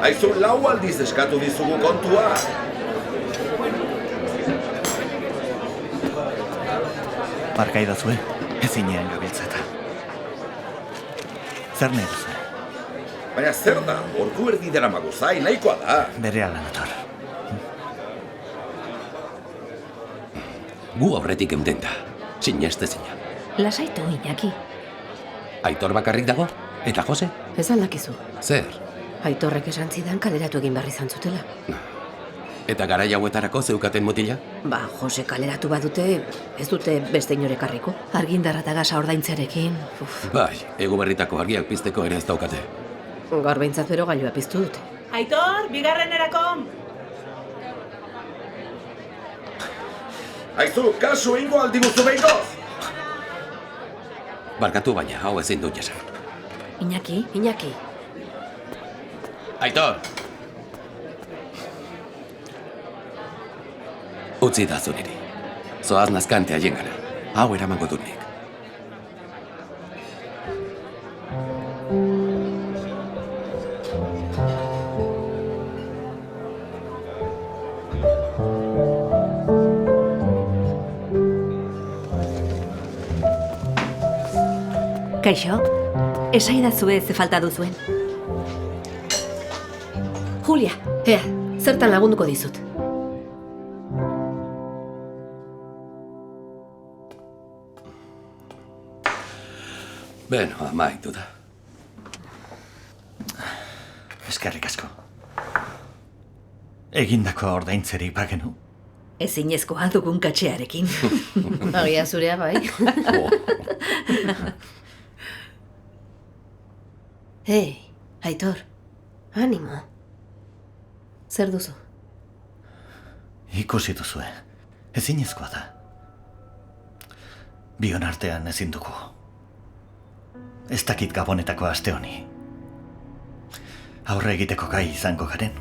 Aizu 4 aldiz eskatu dizugu kontua. Barka idazue, ezinean gabiltzeta. Zer nahi duzu? Baina zer da, ordu erdi dara magozai, nahikoa da. Bere ala nator. Gu aurretik euden da, sinestezina. Lasaitu, Iñaki. Aitor bakarrik dago? Eta Jose? Ez aldakizu. Zer? Aitorrek esan zidan kaleratu egin behar izan zutela. Eta garai hauetarako zeukaten mutila? Ba, Jose kaleratu badute, ez dute beste inorekarriko. Argindarra eta gasa ordaintzearekin. Bai, ego berritako argiak pizteko ere ez daukate. Gaur behintzat bero gailua piztu dute. Aitor, bigarrenerako! Aizu, kasu ingo aldi guzu behingoz! Barkatu baina, hau ezin dut jasan. Iñaki. Aitor! Utzi da zuniri. Zoaz nazkante haien gara. Hau eramango dut nik. Kaixo, esaidazue ze falta duzuen. Julia, ea, zertan lagunduko dizut. Beno, amaitu da. Eskerrik asko. Egindako ordaintzerik bagenu. Ezinezkoa dugun katxearekin. Agia zurea bai. Hei, Aitor, animo. Zer duzu? Ikusi duzue, ezinezkoa da. Bion artean ezin dugu. Ez dakit Gabonetako aste honi. Aurre egiteko gai izango garen.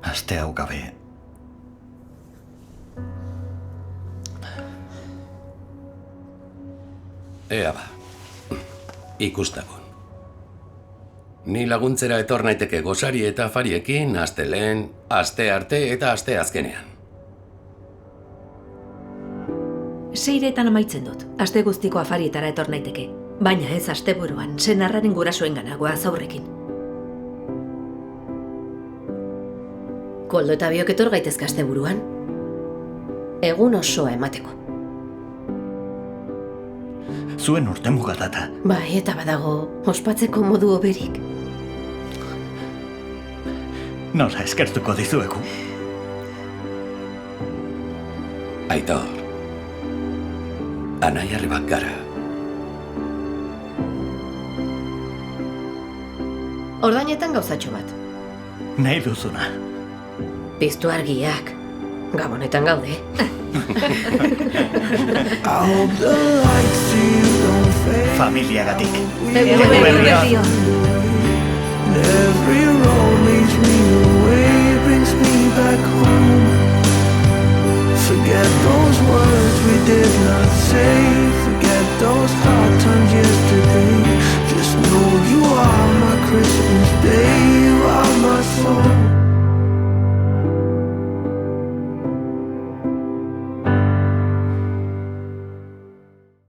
Aste hau gabe. Ea ba, ikustagun. Ni laguntzera etor naiteke gozari eta afariekin, aste lehen, aste arte eta aste azkenean. Seiretan amaitzen dut, aste guztiko afarietara etor naiteke. Baina ez asteburuan, senarraren gurasoen ganagoaz aurrekin. Koldo eta biok etor gaitezka asteburuan. Egun osoa emateko. Zuen urtemuga data. Bai, eta badago, ospatzeko modu hoberik. Nola eskertuko dizuegu. Aitor, anai arrebak gara. Ordainetan gauzatxo bat. Nahi duzuna. Piztu argiak. Gabonetan gaude. Familiagatik. Every road leads me away, brings me back home. Forget those words we did not say, forget those hard times yesterday. Just know you are my Christmas baby.